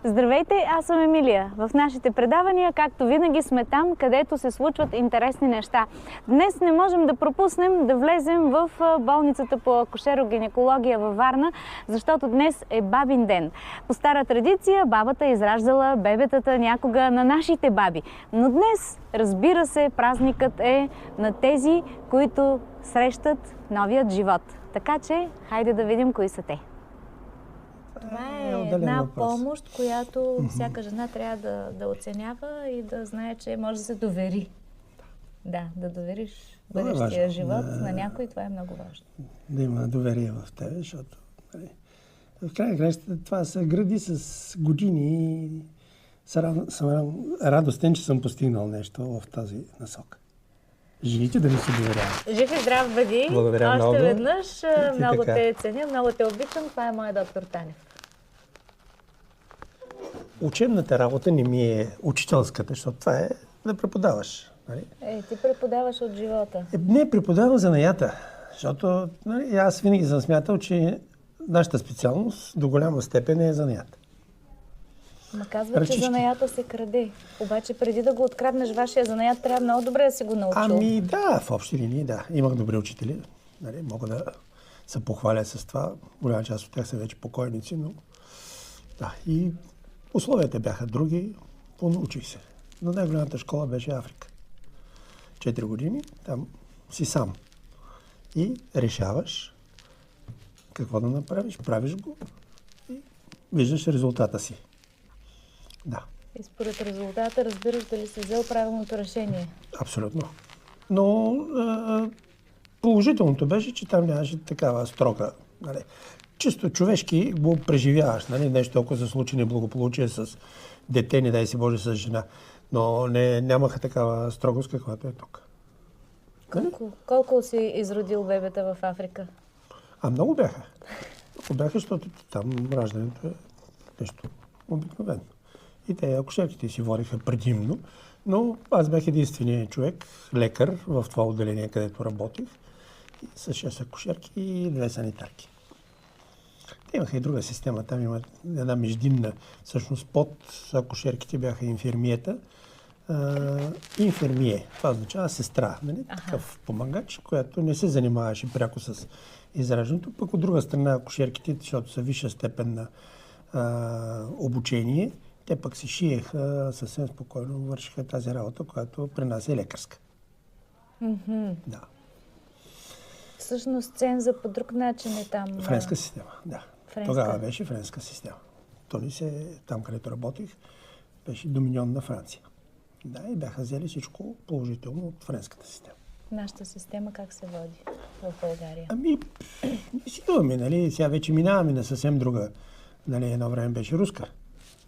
Здравейте, аз съм Емилия. В нашите предавания, както винаги, сме там, където се случват интересни неща. Днес не можем да пропуснем да влезем в болницата по акушеро-гинекология във Варна, защото днес е бабин ден. По стара традиция, бабата е израждала бебетата някога на нашите баби. Но днес, разбира се, празникът е на тези, които срещат новият живот. Така че, хайде да видим кои са те. Това е една помощ, която всяка жена трябва да оценява и да знае, че може да се довери. Да довериш бъдещия живот на някой, това е много важно. Да има доверие в теб, защото в крайна краща това се гради с години и съм радостен, че съм постигнал нещо в тази насока. Жените да ми се доверяват. Жив и здрав бъди. Благодаря много. Още веднъж. Много те ценя, много те обичам. Това е моят доктор Танев. Учебната работа не ми е учителската, защото това е да преподаваш. Нали? Ти преподаваш от живота. Не, преподавам занаята, защото аз винаги съм смятал, че нашата специалност до голяма степен е занаят. Ма казва, че занаята се краде. Обаче преди да го откраднеш вашия занаят, трябва много добре да си го научил. Ами да, в общи линии да. Имах добри учители. Нали, мога да се похваля с това. Голяма част от тях са вече покойници, но да. И условията бяха други. Понаучих се. Но най-голямата школа беше Африка. 4 години. Там си сам. И решаваш какво да направиш. Правиш го и виждаш резултата си. Да. И според резултата разбираш дали си взел правилното решение. Абсолютно. Но положителното беше, че там нямаше такава строга. Нали. Чисто човешки го преживяваш. Нали. Нещо, ако се случи неблагополучие с дете, не дай си Боже, с жена. Но нямаха такава строгост, каквато е тук. Колко си изродил бебета в Африка? Много бяха. Много бяха, защото там раждането е нещо обикновено. И те акушерките си водиха предимно, но аз бях единственият човек, лекар в това отделение, където работих, с 6 акушерки и 2 санитарки. Те имаха и друга система, там има една междинна, всъщност под акушерките бяха инфирмиета. Инфирмие, това означава сестра, нали? Такъв помагач, която не се занимаваше пряко с израждането, пък от друга страна акушерките, защото са висша степен на обучение, те пък си шиеха съвсем спокойно, вършиха тази работа, която при нас е лекарска. Да. Всъщност ценза по друг начин е там. Френска система, да. Тогава беше френска система. Там, където работих, беше доминион на Франция. Да, и бяха взели всичко положително от френската система. Нашата система как се води в България? Не си думаме, нали? Сега вече минаваме на съвсем друга. Нали, едно време беше руска.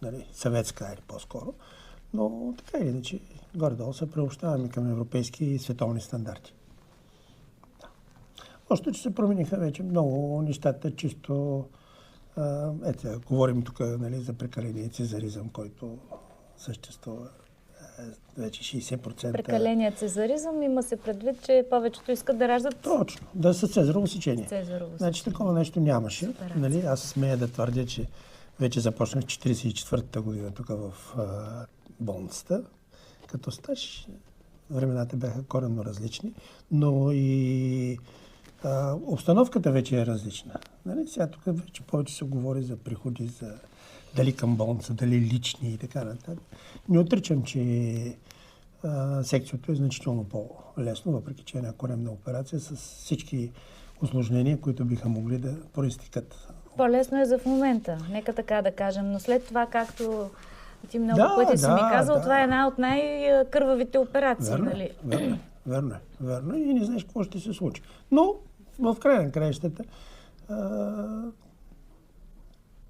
Нали, съветска или по-скоро, но така или иначе горе-долу се преобщаваме към европейски и световни стандарти. Да. Още, че се промениха вече много нещата, чисто говорим тук, нали, за прекаления цезаризъм, който съществува вече 60%. Прекаления цезаризъм има се предвид, че повечето искат да раждат... Точно, да са цезарово сечение. Значи такова нещо нямаше. Нали, аз смея да твърдя, че вече започнах 44-та година тук в болницата. Като стаж, времената бяха коренно различни, но и обстановката вече е различна. Нали? Сега тук вече повече се говори за приходи, за дали към болница, дали лични и така нататък. Не отричам, че секцията е значително по-лесно, въпреки че е една коремна операция с всички усложнения, които биха могли да проистикат. По-лесно е за в момента, нека така да кажем, но след това, както ти много пъти си ми казал, това е една от най-кървавите операции, нали? Верно. И не знаеш какво ще се случи. Но в края на краищата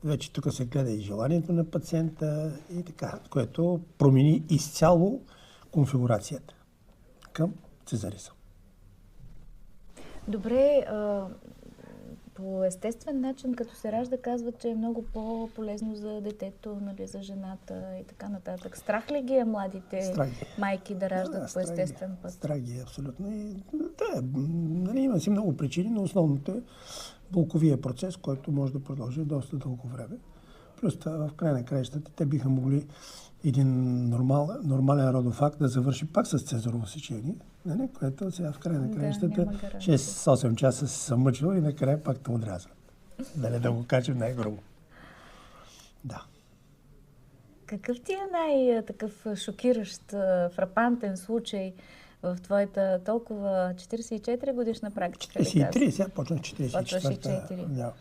вече тук се гледа и желанието на пациента и така, което промени изцяло конфигурацията към цезаризъм. Добре, по естествен начин, като се ражда, казват, че е много по-полезно за детето, нали, за жената и така нататък. Страх ли ги е младите майки да раждат по естествен път? Страх ги е, абсолютно. И, нали, има си много причини, но основното е болковия процес, който може да продължи доста дълго време. Плюс това, в край на краищата, те биха могли един нормален родов акт да завърши пак с цезарово сечение, нали? Което сега в край на краищата 6-8 часа се съм мъчил и накрая пак те отрязват. Да го кажем най-грубо. Да. Какъв ти е най-такъв шокиращ, фрапантен случай в твоята толкова 44 годишна практика? 43, сега почнах 44. Да.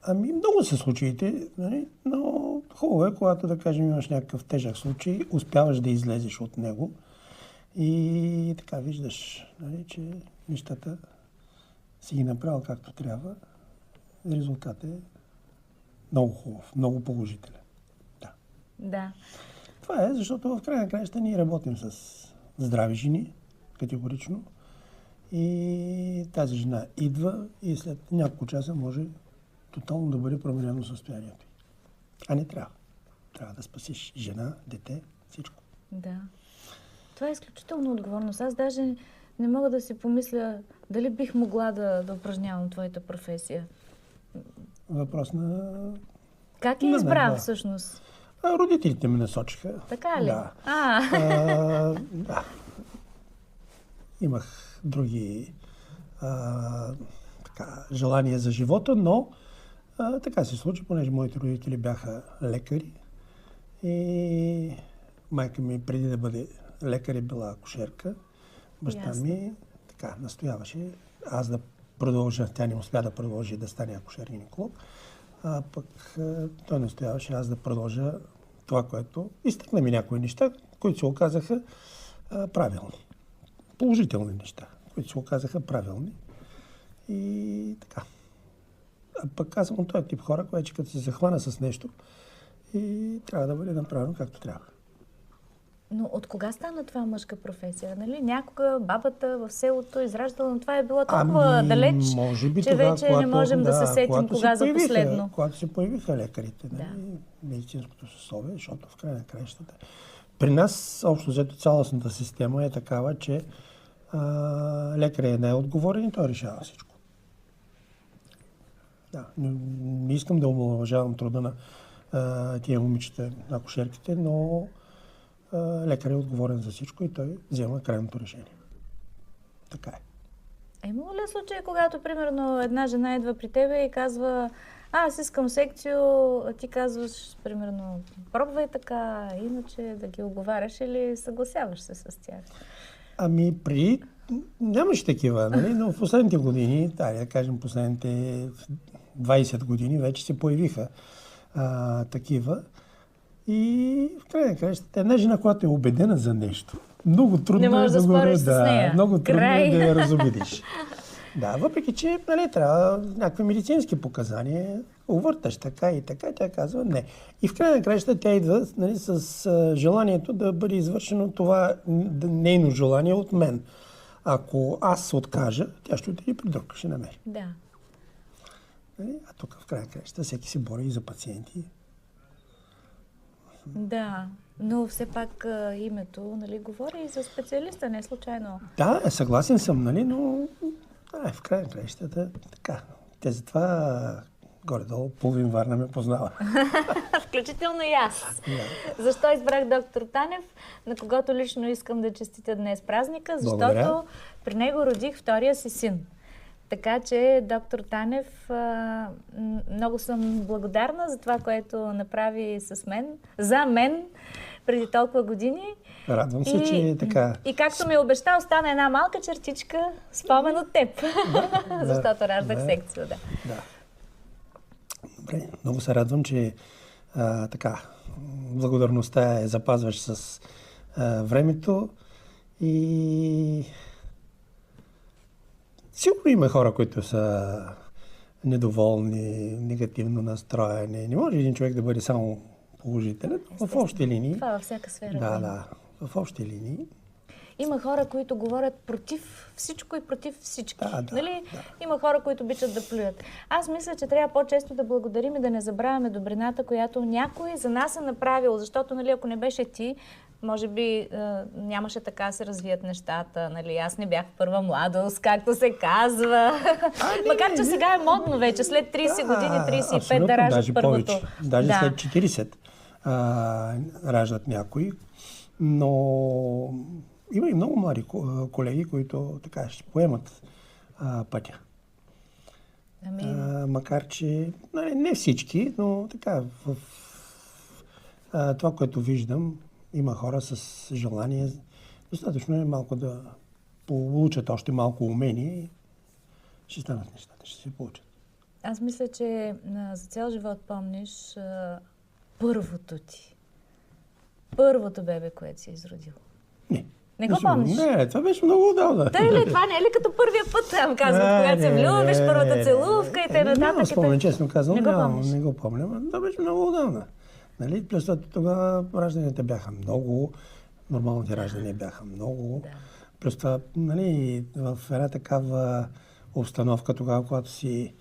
Ами много са случаите, нали? Но хубаво е, когато, да кажем, имаш някакъв тежък случай, успяваш да излезеш от него и така виждаш, нали, че нещата си ги направил както трябва. Резултатът е много хубав, много положителен. Да. Това е, защото в край на краища ние работим с здрави жени, категорично. И тази жена идва и след няколко часа може тотално да бъде променено състоянието. А не трябва. Трябва да спасиш жена, дете, всичко. Да. Това е изключително отговорност. Аз даже не мога да си помисля дали бих могла да упражнявам твоята професия. Въпрос на... Как я избра всъщност? Родителите ме насочиха. Така ли? Да. Да. Имах други желания за живота, но така се случи, понеже моите родители бяха лекари и майка ми преди да бъде лекар е била акушерка. Баща ми така настояваше аз да продължа, тя не успя да продължи да стане акушер-гинеколог, а пък той настояваше аз да продължа това, което изтъкна ми някои неща, които се оказаха правилни. Положителни неща, които се оказаха правилни. И така. А пък аз съм от този тип хора, които като се захвана с нещо и трябва да бъде направено както трябва. Но от кога стана това мъжка професия? Нали? Някога бабата в селото израждала, но това е било толкова далеч, че вече не можем да се сетим кога за последно. Когато се появиха лекарите, нали? Медицинското съсловие, защото в край на краищата. При нас, общо взето, цялостната система е такава, че лекарят е най-отговорен и той решава всичко. Да, не искам да омаловажавам труда на тия момичета, акушерките, но лекарят е отговорен за всичко и той взема крайното решение. Така е. Имало ли случай, когато, примерно, една жена идва при тебе и казва: аз искам секцио, а ти казваш, примерно, пробвай така, иначе да ги оговаряш или съгласяваш се с тях? Ами нямаше такива, нали? Но в последните години, да кажем последните 20 години, вече се появиха такива. И в край на краищата една жена, която е убедена за нещо, много трудно е много трудно е да я разубедиш. Да, въпреки че трябва някакви медицински показания, увърташ така и така, тя казва не. И в край на краищата тя идва с желанието да бъде извършено това нейно желание от мен. Ако аз се откажа, тя ще отиде при друг, ще намери. Да. А тук в край на краищата всеки се бори и за пациенти. Да, но все пак името, говори и за специалиста, не случайно. Да, съгласен съм, но в край на краищата така. Те затова горе-долу половин Варна ме познава. Включително и аз. Да. Защо избрах доктор Танев, на когото лично искам да честитя днес празника? Защото при него родих втория си син. Така че, доктор Танев, много съм благодарна за това, което направи за мен, преди толкова години. Радвам се, че е така. И както ми обеща, остана една малка чертичка, спомен от теб. Защото раждах секцио, да. Добре, много се радвам, че благодарността запазваш с времето и сигурно има хора, които са недоволни, негативно настроени. Не може един човек да бъде само положителен. В общи линии. Това във всяка сфера. Да, в общи линии. Има хора, които говорят против всичко и против всички. Да. Има хора, които обичат да плюят. Аз мисля, че трябва по-често да благодарим и да не забравяме добрината, която някой за нас е направил. Защото, ако не беше ти, може би нямаше така да се развият нещата, нали? Аз не бях в първа младост, както се казва. Макар, че сега е модно вече, след 30 години, 35 да раждат първото. Повече. Даже след 40 раждат някои. Но има и много млади колеги, които така ще поемат пътя. Макар, че не всички, но така в това, което виждам, има хора с желание. Достатъчно е малко да получат още малко умение и ще станат нещата, ще се получат. Аз мисля, че за цял живот помниш първото ти. Първото бебе, което си изродил. Не го помниш? Не, това беше много отдавна. Тъй ли? Това не е ли като първия път, там казват, когато се влюбиш, първата целувка и т.н. Не го спомня, честно казвам. Не го помня, но това беше много отдавна. Нали? Плюс тогава ражданията бяха много, нормалните раждания бяха много. Да. Плюс това, нали, в една такава обстановка, тогава, когато си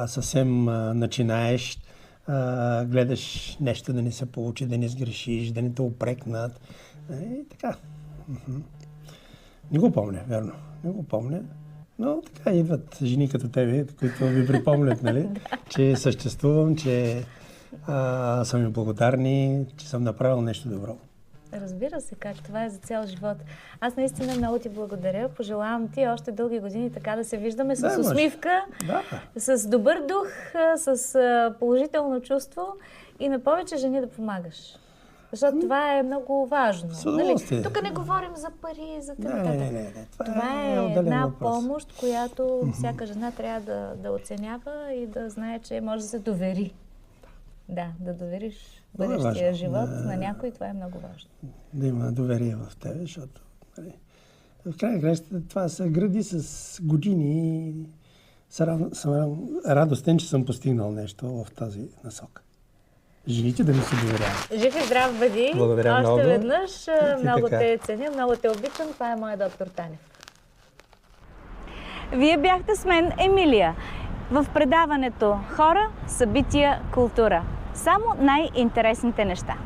съвсем начинаеш, гледаш нещо да не се получи, да не сгрешиш, да не те упрекнат. И така. Не го помня, верно. Не го помня. Но така идват жени като тебе, които ви припомнят, нали, че съществувам, че са ми благодарни, че съм направил нещо добро. Разбира се, как това е за цял живот. Аз наистина много ти благодаря. Пожелавам ти още дълги години така да се виждаме с усмивка, с добър дух, с положително чувство и на повече жени да помагаш. Защото това е много важно. Нали? Тук не говорим за пари, за това. Не. Това е една помощ, която всяка жена трябва да оценява и да знае, че може да се довери. Да довериш бъдещия живот на някой, това е много важно. Да има доверие в тебе, защото в крайна краща това се гради с години и съм радостен, че съм постигнал нещо в тази насока. Жените да ми се доверяват. Жив и здрав бъди. Благодаря много. Още веднъж. Много те ценя, много те обичам. Това е моя доктор Танев. Вие бяхте с мен, Емилия, в предаването Хора, събития, култура. Само най-интересните неща.